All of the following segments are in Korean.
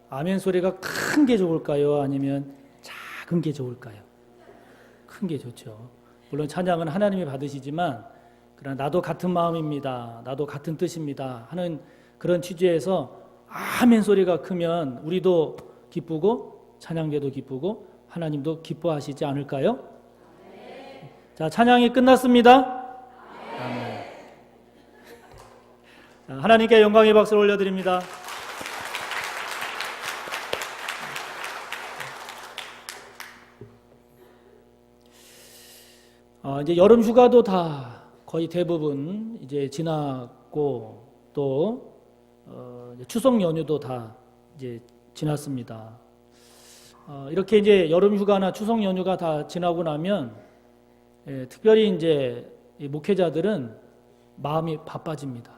아멘 소리가 큰 게 좋을까요? 아니면 작은 게 좋을까요? 큰 게 좋죠. 물론 찬양은 하나님이 받으시지만 그러나 나도 같은 마음입니다. 나도 같은 뜻입니다. 하는 그런 취지에서 아멘 소리가 크면 우리도 기쁘고 찬양대도 기쁘고 하나님도 기뻐하시지 않을까요? 네. 자, 찬양이 끝났습니다. 아멘. 자, 하나님께 영광의 박수를 올려드립니다. 이제 여름 휴가도 다 거의 대부분 이제 지났고 또 추석 연휴도 다 이제 지났습니다. 이렇게 이제 여름 휴가나 추석 연휴가 다 지나고 나면 특별히 이제 목회자들은 마음이 바빠집니다.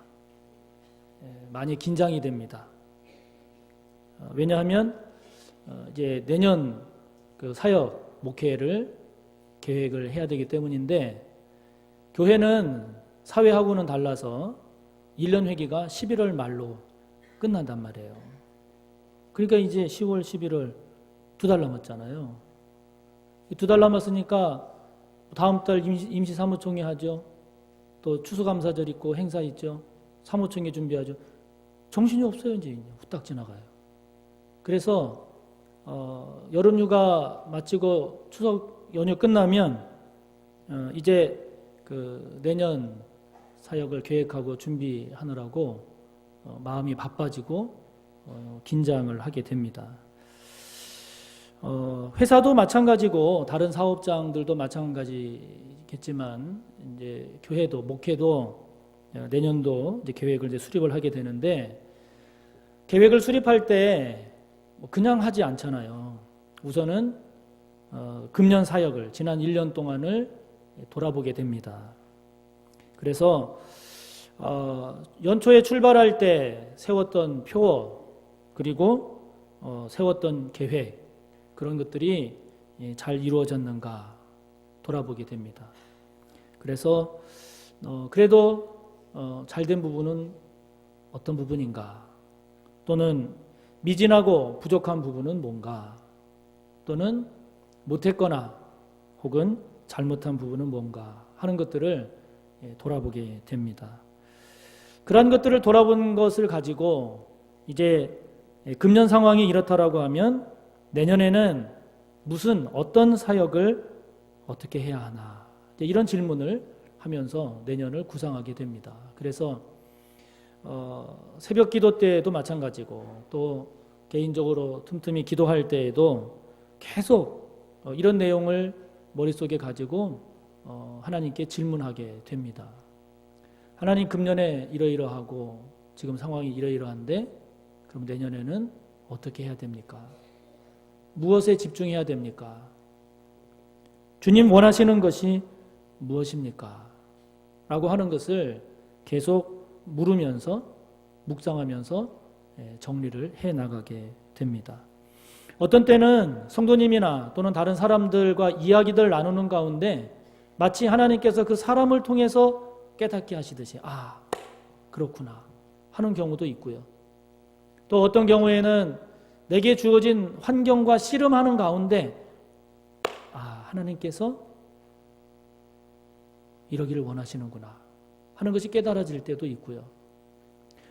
많이 긴장이 됩니다. 왜냐하면 이제 내년 그 사역 목회를 계획을 해야 되기 때문인데 교회는 사회하고는 달라서 1년 회기가 11월 말로 끝난단 말이에요. 그러니까 이제 10월, 11월 2달 남았잖아요. 2달 남았으니까 다음 달 임시 사무총회 하죠. 또 추수감사절 있고 행사 있죠. 사무총회 준비하죠. 정신이 없어요. 이제 후딱 지나가요. 그래서 여름휴가 마치고 추석 연휴 끝나면 이제 그 내년 사역을 계획하고 준비하느라고 마음이 바빠지고 긴장을 하게 됩니다. 회사도 마찬가지고 다른 사업장들도 마찬가지겠지만 이제 교회도 목회도 내년도 이제 계획을 이제 수립을 하게 되는데 계획을 수립할 때 그냥 하지 않잖아요. 우선은 금년 사역을 지난 1년 동안을 돌아보게 됩니다. 그래서 연초에 출발할 때 세웠던 표 그리고 세웠던 계획 그런 것들이 잘 이루어졌는가 돌아보게 됩니다. 그래서 그래도 잘된 부분은 어떤 부분인가 또는 미진하고 부족한 부분은 뭔가 또는 못했거나 혹은 잘못한 부분은 뭔가 하는 것들을 돌아보게 됩니다. 그런 것들을 돌아본 것을 가지고 이제 금년 상황이 이렇다라고 하면 내년에는 어떤 사역을 어떻게 해야 하나 이런 질문을 하면서 내년을 구상하게 됩니다. 그래서 새벽 기도 때에도 마찬가지고 또 개인적으로 틈틈이 기도할 때에도 계속 이런 내용을 머릿속에 가지고 하나님께 질문하게 됩니다. 하나님, 금년에 이러이러하고 지금 상황이 이러이러한데 그럼 내년에는 어떻게 해야 됩니까? 무엇에 집중해야 됩니까? 주님 원하시는 것이 무엇입니까? 라고 하는 것을 계속 물으면서 묵상하면서 정리를 해나가게 됩니다. 어떤 때는 성도님이나 또는 다른 사람들과 이야기들 나누는 가운데 마치 하나님께서 그 사람을 통해서 깨닫게 하시듯이 그렇구나 하는 경우도 있고요. 또 어떤 경우에는 내게 주어진 환경과 씨름하는 가운데 하나님께서 이러기를 원하시는구나 하는 것이 깨달아질 때도 있고요.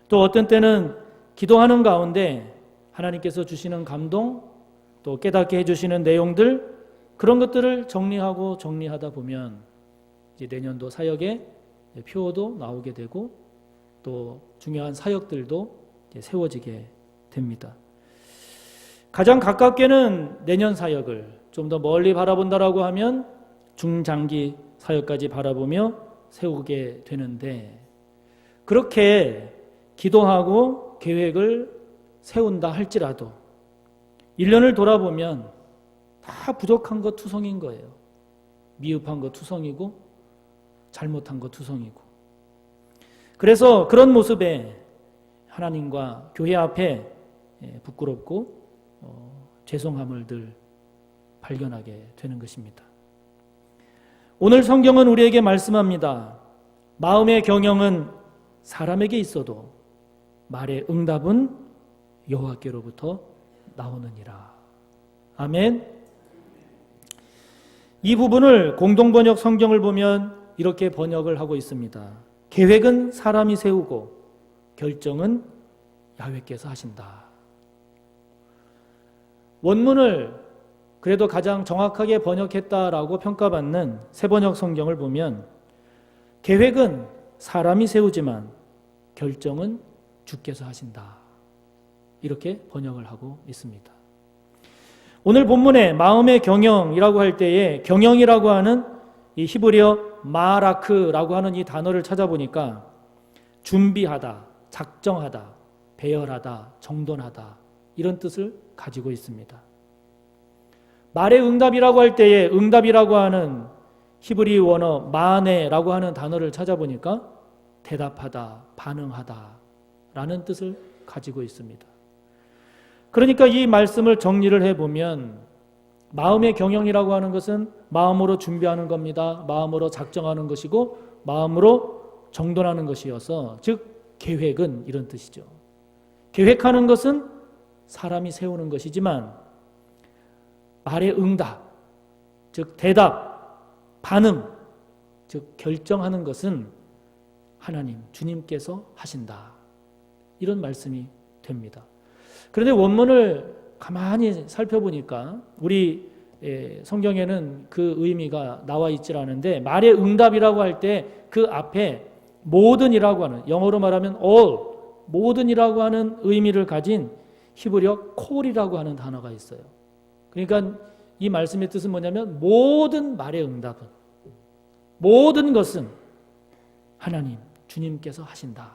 또 어떤 때는 기도하는 가운데 하나님께서 주시는 감동 또 깨닫게 해주시는 내용들 그런 것들을 정리하다 보면 이제 내년도 사역의 표도 나오게 되고 또 중요한 사역들도 이제 세워지게 됩니다. 가장 가깝게는 내년 사역을 좀 더 멀리 바라본다라고 하면 중장기 사역까지 바라보며 세우게 되는데 그렇게 기도하고 계획을 세운다 할지라도 1년을 돌아보면 다 부족한 것 투성인 거예요. 미흡한 것 투성이고 잘못한 것 투성이고. 그래서 그런 모습에 하나님과 교회 앞에 부끄럽고 죄송함을 늘 발견하게 되는 것입니다. 오늘 성경은 우리에게 말씀합니다. 마음의 경영은 사람에게 있어도 말의 응답은 여호와께로부터 나오느니라. 아멘. 이 부분을 공동번역 성경을 보면 이렇게 번역을 하고 있습니다. 계획은 사람이 세우고 결정은 야훼께서 하신다. 원문을 그래도 가장 정확하게 번역했다라고 평가받는 새번역 성경을 보면 계획은 사람이 세우지만 결정은 주께서 하신다. 이렇게 번역을 하고 있습니다. 오늘 본문에 마음의 경영이라고 할 때에 경영이라고 하는 이 히브리어 마라크라고 하는 이 단어를 찾아보니까 준비하다, 작정하다, 배열하다, 정돈하다 이런 뜻을 가지고 있습니다. 말의 응답이라고 할 때에 응답이라고 하는 히브리 원어 마네라고 하는 단어를 찾아보니까 대답하다, 반응하다 라는 뜻을 가지고 있습니다. 그러니까 이 말씀을 정리를 해보면 마음의 경영이라고 하는 것은 마음으로 준비하는 겁니다. 마음으로 작정하는 것이고 마음으로 정돈하는 것이어서 즉 계획은 이런 뜻이죠. 계획하는 것은 사람이 세우는 것이지만 말의 응답, 즉 대답, 반응, 즉 결정하는 것은 하나님, 주님께서 하신다. 이런 말씀이 됩니다. 그런데 원문을 가만히 살펴보니까 우리 성경에는 그 의미가 나와 있질 않은데 말의 응답이라고 할 때 그 앞에 모든이라고 하는, 영어로 말하면 all, 모든이라고 하는 의미를 가진 히브리어 콜이라고 하는 단어가 있어요. 그러니까 이 말씀의 뜻은 뭐냐면 모든 말의 응답은, 모든 것은 하나님, 주님께서 하신다.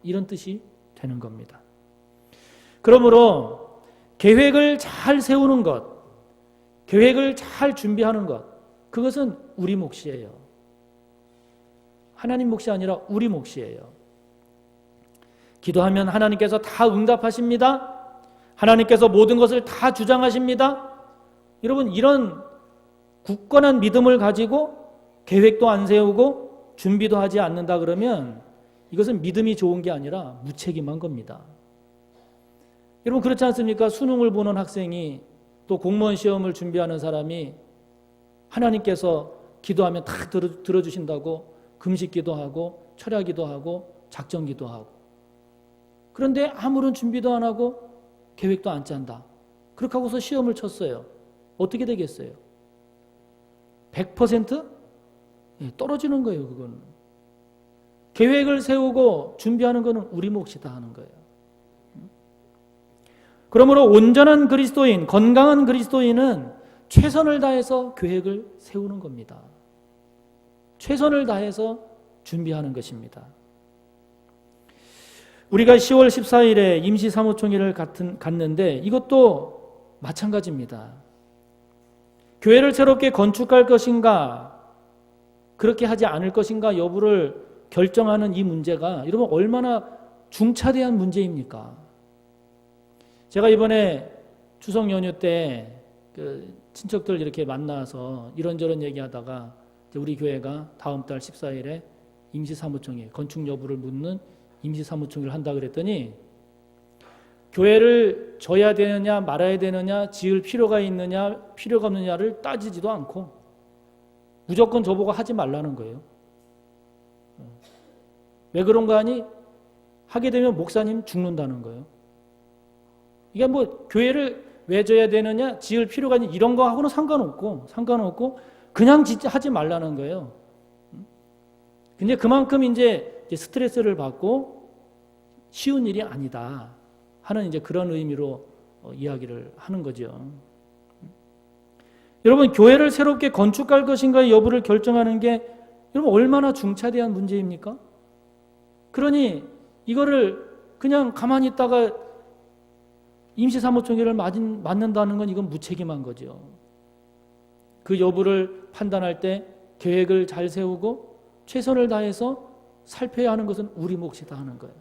이런 뜻이 되는 겁니다. 그러므로 계획을 잘 세우는 것, 계획을 잘 준비하는 것, 그것은 우리 몫이에요. 하나님 몫이 아니라 우리 몫이에요. 기도하면 하나님께서 다 응답하십니다. 하나님께서 모든 것을 다 주장하십니다. 여러분, 이런 굳건한 믿음을 가지고 계획도 안 세우고 준비도 하지 않는다 그러면 이것은 믿음이 좋은 게 아니라 무책임한 겁니다. 여러분, 그렇지 않습니까? 수능을 보는 학생이 또 공무원 시험을 준비하는 사람이 하나님께서 기도하면 다 들어주신다고 금식기도 하고 철야기도 하고 작정기도 하고, 그런데 아무런 준비도 안 하고 계획도 안 짠다. 그렇게 하고서 시험을 쳤어요. 어떻게 되겠어요? 100% 떨어지는 거예요. 그거는 계획을 세우고 준비하는 거는 우리 몫이다 하는 거예요. 그러므로 온전한 그리스도인, 건강한 그리스도인은 최선을 다해서 계획을 세우는 겁니다. 최선을 다해서 준비하는 것입니다. 우리가 10월 14일에 임시사무총회를 갔는데 이것도 마찬가지입니다. 교회를 새롭게 건축할 것인가, 그렇게 하지 않을 것인가 여부를 결정하는 이 문제가 여러분 얼마나 중차대한 문제입니까? 제가 이번에 추석 연휴 때 그 친척들 이렇게 만나서 이런저런 얘기하다가 우리 교회가 다음 달 14일에 임시사무총회, 건축 여부를 묻는 임시사무총회를 한다 그랬더니 교회를 져야 되느냐 말아야 되느냐, 지을 필요가 있느냐 필요가 없느냐를 따지지도 않고 무조건 저보고 하지 말라는 거예요. 왜 그런가 하니 하게 되면 목사님 죽는다는 거예요. 이게 뭐 교회를 왜 져야 되느냐, 지을 필요가 있느냐 이런 거하고는 상관없고 그냥 하지 말라는 거예요. 근데 그만큼 이제 스트레스를 받고 쉬운 일이 아니다 하는 이제 그런 의미로 이야기를 하는 거죠. 여러분, 교회를 새롭게 건축할 것인가의 여부를 결정하는 게 여러분 얼마나 중차대한 문제입니까? 그러니 이거를 그냥 가만히 있다가 임시사무총회를 맞는다는 건 이건 무책임한 거죠. 그 여부를 판단할 때 계획을 잘 세우고 최선을 다해서 살펴야 하는 것은 우리 몫이다 하는 거예요.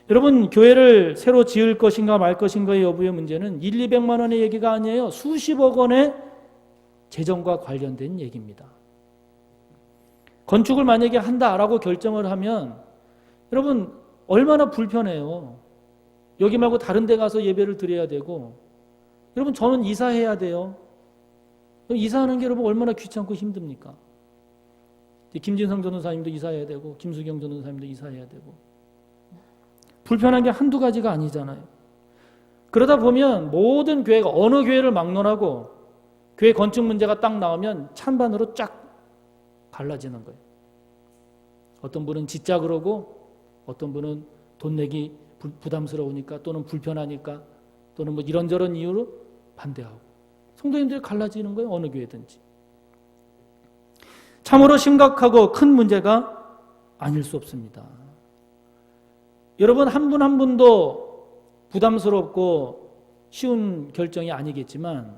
여러분, 교회를 새로 지을 것인가 말 것인가의 여부의 문제는 1,200만 원의 얘기가 아니에요. 수십억 원의 재정과 관련된 얘기입니다. 건축을 만약에 한다라고 결정을 하면 여러분 얼마나 불편해요. 여기 말고 다른 데 가서 예배를 드려야 되고, 여러분 저는 이사해야 돼요. 이사하는 게 여러분 얼마나 귀찮고 힘듭니까? 김진성 전도사님도 이사해야 되고 김수경 전도사님도 이사해야 되고, 불편한 게 한두 가지가 아니잖아요. 그러다 보면 모든 교회가 어느 교회를 막론하고 교회 건축 문제가 딱 나오면 찬반으로 쫙 갈라지는 거예요. 어떤 분은 짓자 그러고, 어떤 분은 돈 내기 부담스러우니까, 또는 불편하니까, 또는 뭐 이런저런 이유로 반대하고, 성도님들이 갈라지는 거예요. 어느 교회든지. 참으로 심각하고 큰 문제가 아닐 수 없습니다. 여러분 한 분 한 분도 부담스럽고 쉬운 결정이 아니겠지만,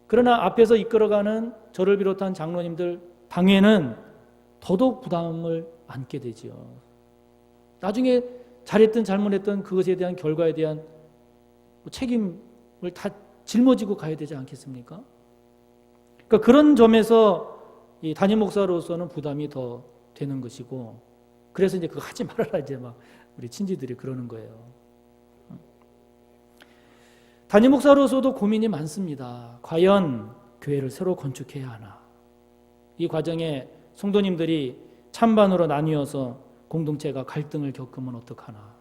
그러나 앞에서 이끌어가는 저를 비롯한 장로님들 당에는 더더욱 부담을 안게 되지요. 나중에 잘했든 잘못했든 그것에 대한 결과에 대한 책임을 다 짊어지고 가야 되지 않겠습니까? 그러니까 그런 점에서 이 담임 목사로서는 부담이 더 되는 것이고, 그래서 이제 그거 하지 말아라 이제 막 우리 친지들이 그러는 거예요. 담임 목사로서도 고민이 많습니다. 과연 교회를 새로 건축해야 하나? 이 과정에 성도님들이 찬반으로 나뉘어서 공동체가 갈등을 겪으면 어떡하나?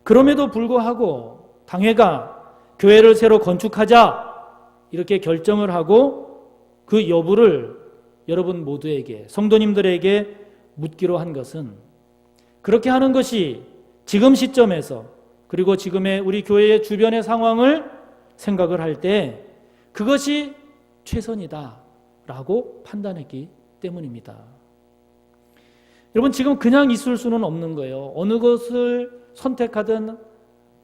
그럼에도 불구하고 당회가 교회를 새로 건축하자 이렇게 결정을 하고 그 여부를 여러분 모두에게, 성도님들에게 묻기로 한 것은, 그렇게 하는 것이 지금 시점에서, 그리고 지금의 우리 교회의 주변의 상황을 생각을 할 때 그것이 최선이다라고 판단했기 때문입니다. 여러분 지금 그냥 있을 수는 없는 거예요. 어느 것을 선택하든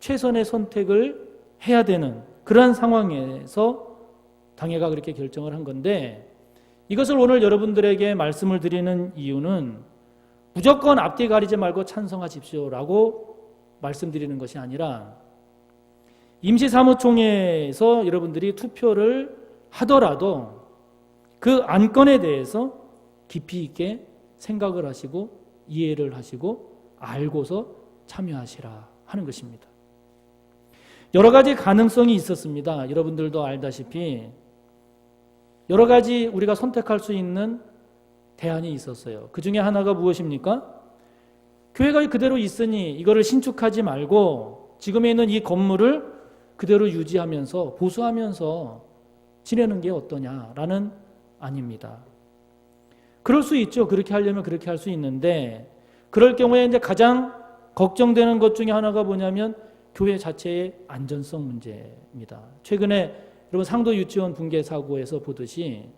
최선의 선택을 해야 되는 그러한 상황에서 당회가 그렇게 결정을 한 건데, 이것을 오늘 여러분들에게 말씀을 드리는 이유는 무조건 앞뒤 가리지 말고 찬성하십시오라고 말씀드리는 것이 아니라, 임시사무총회에서 여러분들이 투표를 하더라도 그 안건에 대해서 깊이 있게 생각을 하시고 이해를 하시고 알고서 참여하시라 하는 것입니다. 여러 가지 가능성이 있었습니다. 여러분들도 알다시피 여러 가지 우리가 선택할 수 있는 대안이 있었어요. 그 중에 하나가 무엇입니까? 교회가 그대로 있으니 이거를 신축하지 말고 지금에 있는 이 건물을 그대로 유지하면서 보수하면서 지내는 게 어떠냐라는 아닙니다. 그럴 수 있죠. 그렇게 하려면 그렇게 할 수 있는데, 그럴 경우에 이제 가장 걱정되는 것 중에 하나가 뭐냐면 교회 자체의 안전성 문제입니다. 최근에 여러분 상도 유치원 붕괴 사고에서 보듯이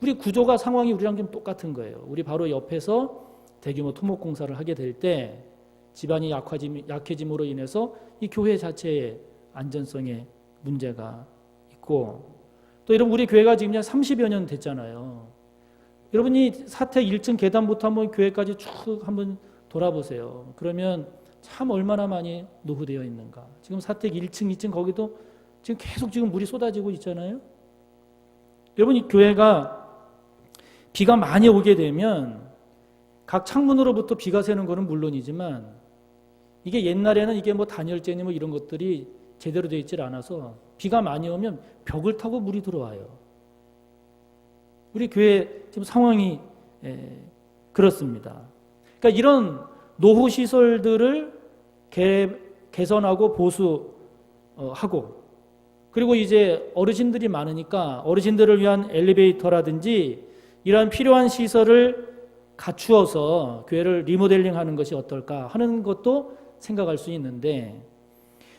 우리 구조가 상황이 우리랑 좀 똑같은 거예요. 우리 바로 옆에서 대규모 토목 공사를 하게 될 때 집안이 약해짐으로 인해서 이 교회 자체의 안전성에 문제가 있고, 또 여러분 우리 교회가 지금 30여 년 됐잖아요. 여러분이 사택 1층 계단부터 한번 교회까지 쭉 한번 돌아보세요. 그러면 참 얼마나 많이 노후되어 있는가. 지금 사택 1층, 2층 거기도 지금 계속 지금 물이 쏟아지고 있잖아요. 여러분 이 교회가 비가 많이 오게 되면 각 창문으로부터 비가 새는 거는 물론이지만, 이게 옛날에는 이게 뭐 단열재니 뭐 이런 것들이 제대로 되어 있질 않아서 비가 많이 오면 벽을 타고 물이 들어와요. 우리 교회 지금 상황이 그렇습니다. 그러니까 이런 노후 시설들을 개선하고 보수하고, 그리고 이제 어르신들이 많으니까 어르신들을 위한 엘리베이터라든지 이러한 필요한 시설을 갖추어서 교회를 리모델링하는 것이 어떨까 하는 것도 생각할 수 있는데,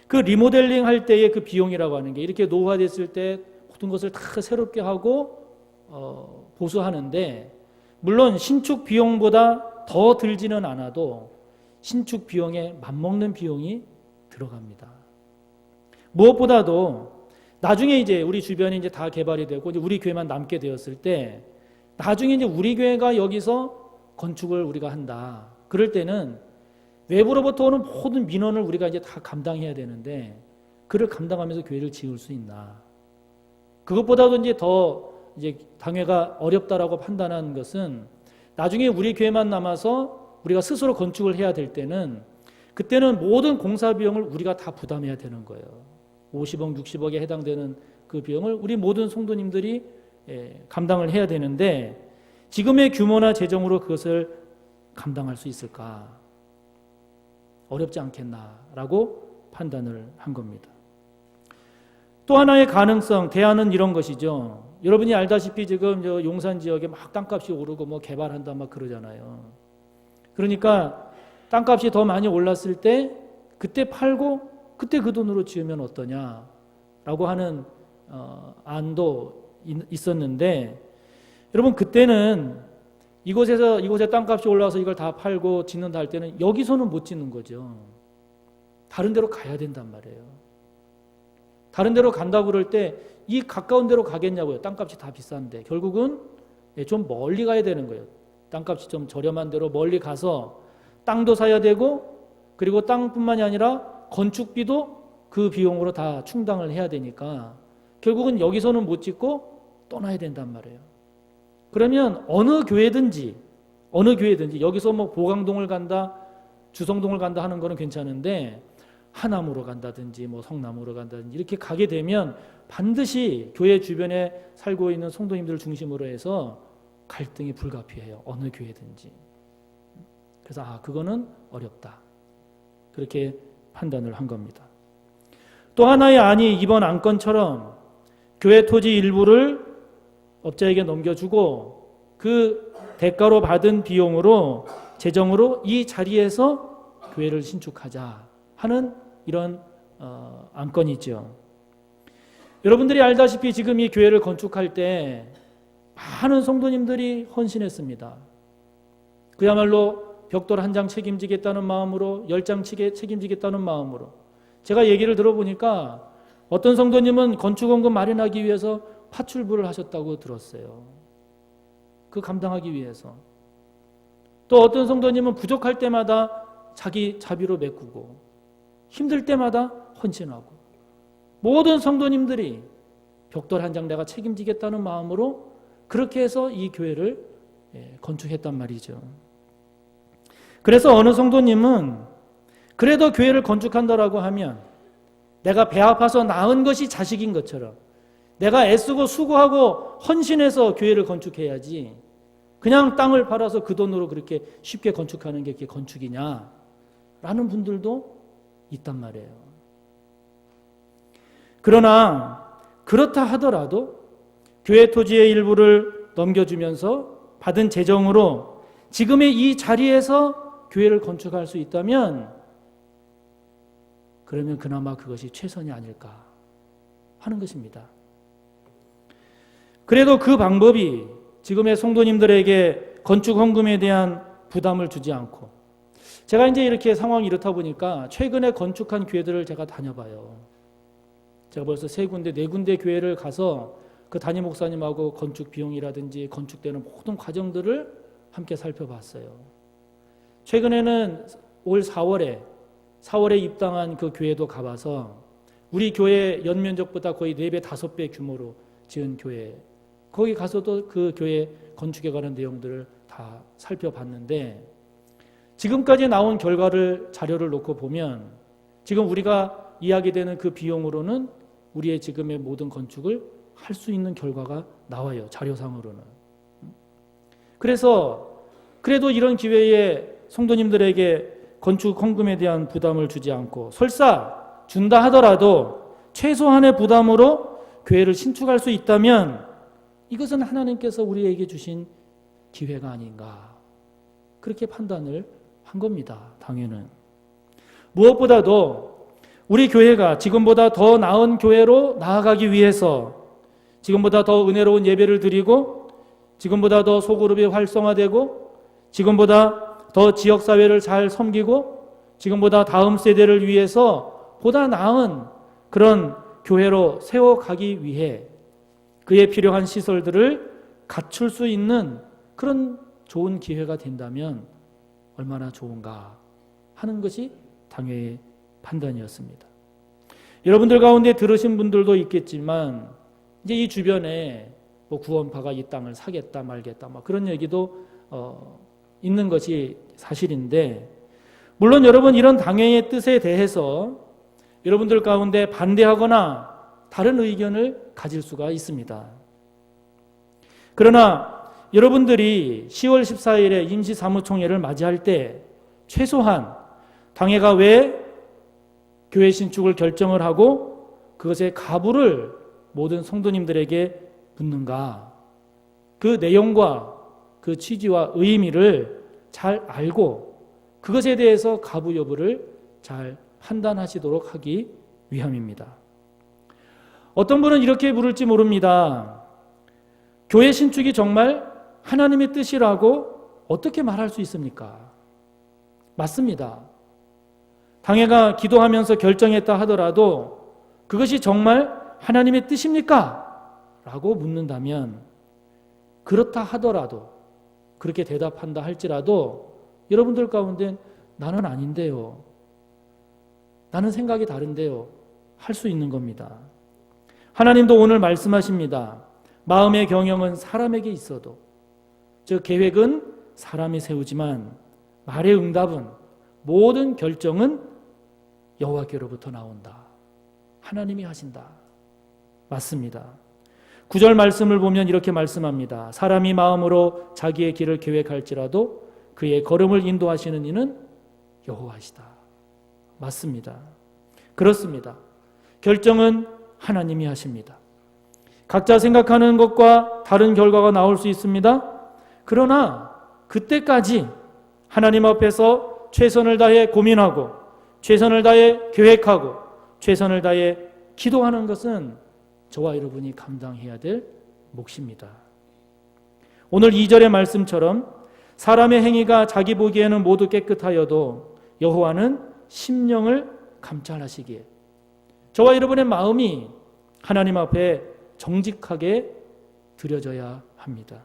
그 리모델링 할 때의 그 비용이라고 하는 게 이렇게 노후화됐을 때 모든 것을 다 새롭게 하고 보수하는데, 물론 신축 비용보다 더 들지는 않아도 신축 비용에 맞먹는 비용이 들어갑니다. 무엇보다도 나중에 이제 우리 주변이 이제 다 개발이 되고 이제 우리 교회만 남게 되었을 때, 나중에 이제 우리 교회가 여기서 건축을 우리가 한다. 그럴 때는 외부로부터 오는 모든 민원을 우리가 이제 다 감당해야 되는데, 그를 감당하면서 교회를 지을 수 있나? 그것보다도 이제 더 이제 당회가 어렵다라고 판단한 것은, 나중에 우리 교회만 남아서 우리가 스스로 건축을 해야 될 때는 그때는 모든 공사 비용을 우리가 다 부담해야 되는 거예요. 50억, 60억에 해당되는 그 비용을 우리 모든 성도님들이 감당을 해야 되는데 지금의 규모나 재정으로 그것을 감당할 수 있을까? 어렵지 않겠나라고 판단을 한 겁니다. 또 하나의 가능성, 대안은 이런 것이죠. 여러분이 알다시피 지금 용산 지역에 막 땅값이 오르고 뭐 개발한다 막 그러잖아요. 그러니까 땅값이 더 많이 올랐을 때 그때 팔고 그때 그 돈으로 지으면 어떠냐라고 하는 안도 있었는데 여러분 그때는 이곳에 땅값이 올라와서 이걸 다 팔고 짓는다 할 때는 여기서는 못 짓는 거죠. 다른 데로 가야 된단 말이에요. 다른 데로 간다고 그럴 때 이 가까운 데로 가겠냐고요. 땅값이 다 비싼데 결국은 좀 멀리 가야 되는 거예요. 땅값이 좀 저렴한 데로 멀리 가서 땅도 사야 되고 그리고 땅뿐만이 아니라 건축비도 그 비용으로 다 충당을 해야 되니까 결국은 여기서는 못 짓고 떠나야 된단 말이에요. 그러면 어느 교회든지 여기서 뭐 보강동을 간다, 주성동을 간다 하는 거는 괜찮은데 하남으로 간다든지 뭐 성남으로 간다든지 이렇게 가게 되면 반드시 교회 주변에 살고 있는 성도님들을 중심으로 해서 갈등이 불가피해요. 어느 교회든지. 그래서 그거는 어렵다. 그렇게 판단을 한 겁니다. 또 하나의 안이 이번 안건처럼 교회 토지 일부를 업자에게 넘겨주고 그 대가로 받은 비용으로 재정으로 이 자리에서 교회를 신축하자 하는 이런 안건이죠. 여러분들이 알다시피 지금 이 교회를 건축할 때 많은 성도님들이 헌신했습니다. 그야말로 벽돌 한 장 책임지겠다는 마음으로 10장 책임지겠다는 마음으로 제가 얘기를 들어보니까 어떤 성도님은 건축원금 마련하기 위해서 파출부를 하셨다고 들었어요. 그 감당하기 위해서. 또 어떤 성도님은 부족할 때마다 자기 자비로 메꾸고 힘들 때마다 헌신하고 모든 성도님들이 벽돌 한 장 내가 책임지겠다는 마음으로 그렇게 해서 이 교회를 건축했단 말이죠. 그래서 어느 성도님은 그래도 교회를 건축한다라고 하면 내가 배 아파서 낳은 것이 자식인 것처럼 내가 애쓰고 수고하고 헌신해서 교회를 건축해야지 그냥 땅을 팔아서 그 돈으로 그렇게 쉽게 건축하는 게 그게 건축이냐 라는 분들도 있단 말이에요. 그러나 그렇다 하더라도 교회 토지의 일부를 넘겨주면서 받은 재정으로 지금의 이 자리에서 교회를 건축할 수 있다면 그러면 그나마 그것이 최선이 아닐까 하는 것입니다. 그래도 그 방법이 지금의 성도님들에게 건축 헌금에 대한 부담을 주지 않고 제가 이제 이렇게 상황이 이렇다 보니까 최근에 건축한 교회들을 제가 다녀봐요. 제가 벌써 3군데, 4군데 교회를 가서 그 담임 목사님하고 건축 비용이라든지 건축되는 모든 과정들을 함께 살펴봤어요. 최근에는 올 4월에 입당한 그 교회도 가봐서 우리 교회 연면적보다 거의 4배, 5배 규모로 지은 교회 거기 가서도 그 교회 건축에 관한 내용들을 다 살펴봤는데 지금까지 나온 자료를 놓고 보면 지금 우리가 이야기되는 그 비용으로는 우리의 지금의 모든 건축을 할 수 있는 결과가 나와요. 자료상으로는. 그래서 그래도 이런 기회에 성도님들에게 건축 헌금에 대한 부담을 주지 않고 설사 준다 하더라도 최소한의 부담으로 교회를 신축할 수 있다면 이것은 하나님께서 우리에게 주신 기회가 아닌가 그렇게 판단을 한 겁니다. 당연은. 무엇보다도 우리 교회가 지금보다 더 나은 교회로 나아가기 위해서 지금보다 더 은혜로운 예배를 드리고 지금보다 더 소그룹이 활성화되고 지금보다 더 지역사회를 잘 섬기고 지금보다 다음 세대를 위해서 보다 나은 그런 교회로 세워가기 위해 그에 필요한 시설들을 갖출 수 있는 그런 좋은 기회가 된다면 얼마나 좋은가 하는 것이 당회의 판단이었습니다. 여러분들 가운데 들으신 분들도 있겠지만 이제 이 주변에 뭐 구원파가 이 땅을 사겠다 말겠다 막 그런 얘기도 있는 것이 사실인데 물론 여러분 이런 당회의 뜻에 대해서 여러분들 가운데 반대하거나 다른 의견을 가질 수가 있습니다. 그러나 여러분들이 10월 14일에 임시사무총회를 맞이할 때 최소한 당회가 왜 교회 신축을 결정을 하고 그것의 가부를 모든 성도님들에게 묻는가, 그 내용과 그 취지와 의미를 잘 알고 그것에 대해서 가부 여부를 잘 판단하시도록 하기 위함입니다. 어떤 분은 이렇게 물을지 모릅니다. 교회 신축이 정말 하나님의 뜻이라고 어떻게 말할 수 있습니까? 맞습니다. 당회가 기도하면서 결정했다 하더라도 그것이 정말 하나님의 뜻입니까? 라고 묻는다면, 그렇다 하더라도, 그렇게 대답한다 할지라도 여러분들 가운데 나는 아닌데요, 나는 생각이 다른데요 할 수 있는 겁니다. 하나님도 오늘 말씀하십니다. 마음의 경영은 사람에게 있어도, 즉 계획은 사람이 세우지만 말의 응답은, 모든 결정은 여호와께로부터 나온다. 하나님이 하신다. 맞습니다. 9절 말씀을 보면 이렇게 말씀합니다. 사람이 마음으로 자기의 길을 계획할지라도 그의 걸음을 인도하시는 이는 여호와시다. 맞습니다. 그렇습니다. 결정은 하나님이 하십니다. 각자 생각하는 것과 다른 결과가 나올 수 있습니다. 그러나 그때까지 하나님 앞에서 최선을 다해 고민하고 최선을 다해 계획하고 최선을 다해 기도하는 것은 저와 여러분이 감당해야 될 몫입니다. 오늘 2절의 말씀처럼 사람의 행위가 자기 보기에는 모두 깨끗하여도 여호와는 심령을 감찰하시기에, 저와 여러분의 마음이 하나님 앞에 정직하게 드려져야 합니다.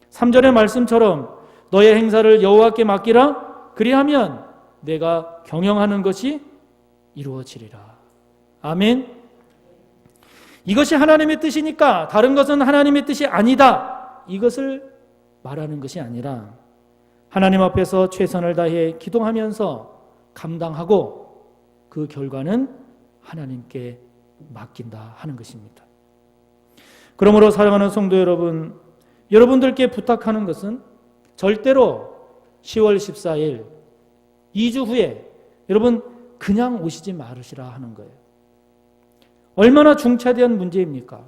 3절의 말씀처럼 너의 행사를 여호와께 맡기라, 그리하면 내가 경영하는 것이 이루어지리라. 아멘. 이것이 하나님의 뜻이니까 다른 것은 하나님의 뜻이 아니다, 이것을 말하는 것이 아니라 하나님 앞에서 최선을 다해 기도하면서 감당하고 그 결과는 하나님께 맡긴다 하는 것입니다. 그러므로 사랑하는 성도 여러분, 여러분들께 부탁하는 것은 절대로 10월 14일 2주 후에 여러분 그냥 오시지 말으시라 하는 거예요. 얼마나 중차대한 문제입니까?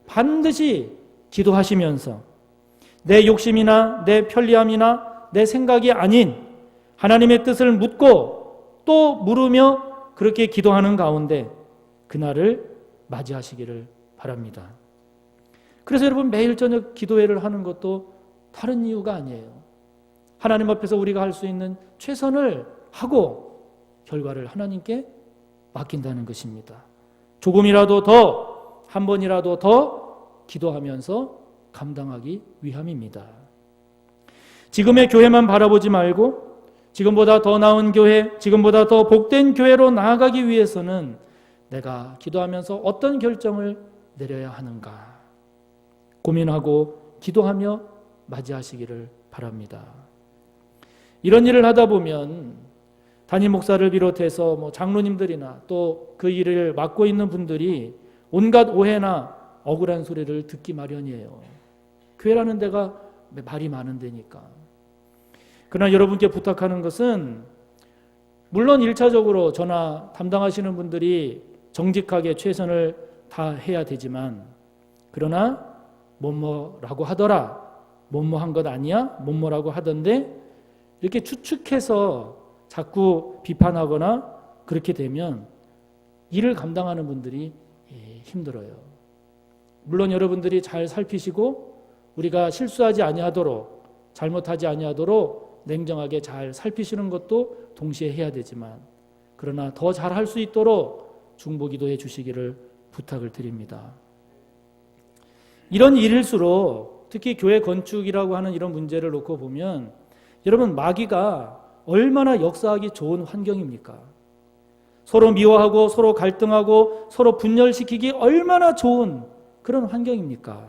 반드시 기도하시면서 내 욕심이나 내 편리함이나 내 생각이 아닌 하나님의 뜻을 묻고 또 물으며 그렇게 기도하는 가운데 그날을 맞이하시기를 바랍니다. 그래서 여러분 매일 저녁 기도회를 하는 것도 다른 이유가 아니에요. 하나님 앞에서 우리가 할 수 있는 최선을 하고 결과를 하나님께 맡긴다는 것입니다. 조금이라도 더, 한 번이라도 더 기도하면서 감당하기 위함입니다. 지금의 교회만 바라보지 말고 지금보다 더 나은 교회, 지금보다 더 복된 교회로 나아가기 위해서는 내가 기도하면서 어떤 결정을 내려야 하는가 고민하고 기도하며 맞이하시기를 바랍니다. 이런 일을 하다 보면 담임 목사를 비롯해서 장로님들이나 또 그 일을 맡고 있는 분들이 온갖 오해나 억울한 소리를 듣기 마련이에요. 교회라는 데가 말이 많은 데니까. 그러나 여러분께 부탁하는 것은 물론 1차적으로 저나 담당하시는 분들이 정직하게 최선을 다해야 되지만, 그러나 뭐뭐라고 하더라, 뭐뭐한 것 아니야, 뭐뭐라고 하던데 이렇게 추측해서 자꾸 비판하거나 그렇게 되면 일을 감당하는 분들이 힘들어요. 물론 여러분들이 잘 살피시고 우리가 실수하지 아니하도록, 잘못하지 아니하도록 냉정하게 잘 살피시는 것도 동시에 해야 되지만, 그러나 더 잘할 수 있도록 중보기도해 주시기를 부탁을 드립니다. 이런 일일수록 특히 교회 건축이라고 하는 이런 문제를 놓고 보면 여러분 마귀가 얼마나 역사하기 좋은 환경입니까? 서로 미워하고 서로 갈등하고 서로 분열시키기 얼마나 좋은 그런 환경입니까?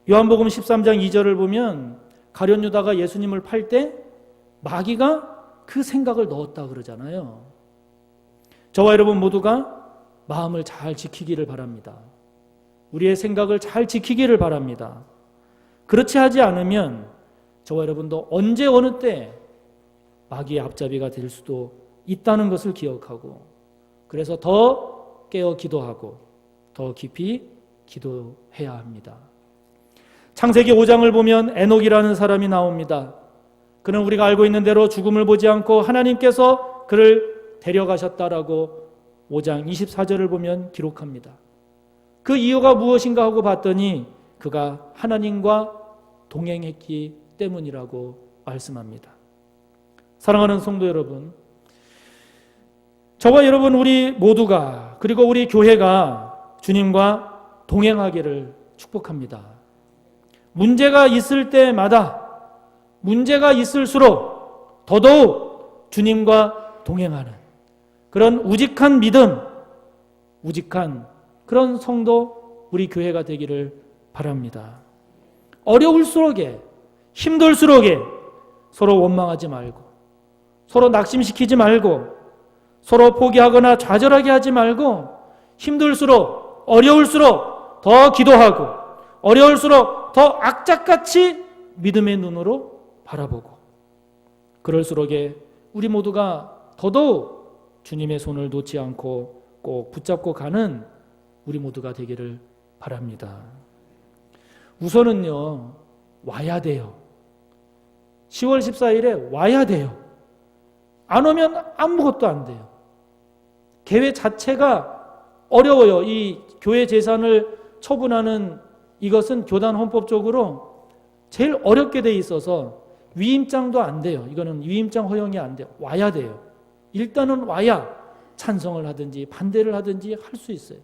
요한복음 13장 2절을 보면 가룟 유다가 예수님을 팔 때 마귀가 그 생각을 넣었다 그러잖아요. 저와 여러분 모두가 마음을 잘 지키기를 바랍니다. 우리의 생각을 잘 지키기를 바랍니다. 그렇지 하지 않으면 저와 여러분도 언제 어느 때 마귀의 앞잡이가 될 수도 있다는 것을 기억하고, 그래서 더 깨어 기도하고 더 깊이 기도해야 합니다. 창세기 5장을 보면 에녹이라는 사람이 나옵니다. 그는 우리가 알고 있는 대로 죽음을 보지 않고 하나님께서 그를 데려가셨다라고 5장 24절을 보면 기록합니다. 그 이유가 무엇인가 하고 봤더니 그가 하나님과 동행했기 때문이라고 말씀합니다. 사랑하는 성도 여러분, 저와 여러분 우리 모두가, 그리고 우리 교회가 주님과 동행하기를 축복합니다. 문제가 있을 때마다, 문제가 있을수록 더더욱 주님과 동행하는 그런 우직한 믿음, 우직한 그런 성도 우리 교회가 되기를 바랍니다. 어려울수록에, 힘들수록에 서로 원망하지 말고, 서로 낙심시키지 말고, 서로 포기하거나 좌절하게 하지 말고, 힘들수록, 어려울수록 더 기도하고, 어려울수록 더 악착같이 믿음의 눈으로 바라보고, 그럴수록에 우리 모두가 더더욱 주님의 손을 놓지 않고 꼭 붙잡고 가는 우리 모두가 되기를 바랍니다. 우선은요, 와야 돼요. 10월 14일에 와야 돼요. 안 오면 아무것도 안 돼요. 계획 자체가 어려워요. 이 교회 재산을 처분하는 이것은 교단 헌법적으로 제일 어렵게 돼 있어서 위임장도 안 돼요. 이거는 위임장 허용이 안 돼요. 와야 돼요. 일단은 와야 찬성을 하든지 반대를 하든지 할 수 있어요.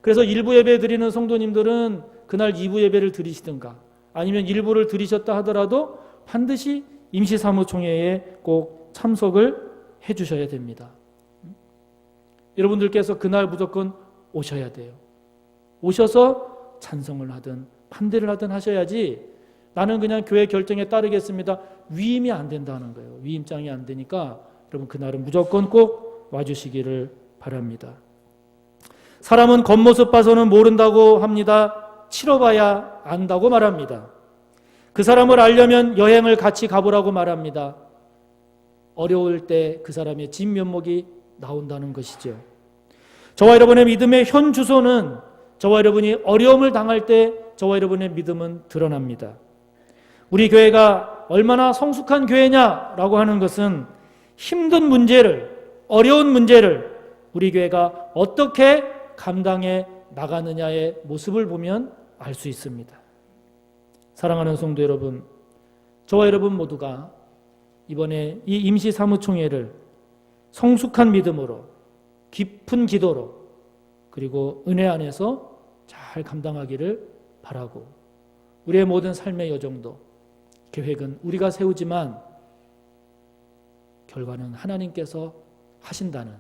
그래서 일부 예배 드리는 성도님들은 그날 2부 예배를 드리시든가, 아니면 일부를 드리셨다 하더라도 반드시 임시사무총회에 꼭 참석을 해 주셔야 됩니다. 여러분들께서 그날 무조건 오셔야 돼요. 오셔서 찬성을 하든 반대를 하든 하셔야지, 나는 그냥 교회 결정에 따르겠습니다, 위임이 안 된다는 거예요. 위임장이 안 되니까 여러분 그날은 무조건 꼭 와주시기를 바랍니다. 사람은 겉모습 봐서는 모른다고 합니다. 치러봐야 안다고 말합니다. 그 사람을 알려면 여행을 같이 가보라고 말합니다. 어려울 때 그 사람의 진면목이 나온다는 것이죠. 저와 여러분의 믿음의 현 주소는 저와 여러분이 어려움을 당할 때 저와 여러분의 믿음은 드러납니다. 우리 교회가 얼마나 성숙한 교회냐라고 하는 것은 힘든 문제를, 어려운 문제를 우리 교회가 어떻게 감당해 나가느냐의 모습을 보면 알 수 있습니다. 사랑하는 성도 여러분, 저와 여러분 모두가 이번에 이 임시사무총회를 성숙한 믿음으로, 깊은 기도로, 그리고 은혜 안에서 잘 감당하기를 바라고, 우리의 모든 삶의 여정도, 계획은 우리가 세우지만 결과는 하나님께서 하신다는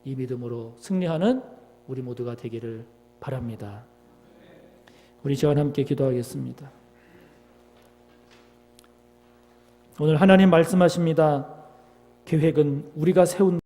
이 믿음으로 승리하는 우리 모두가 되기를 바랍니다. 우리 저와 함께 기도하겠습니다. 오늘 하나님 말씀하십니다. 계획은 우리가 세운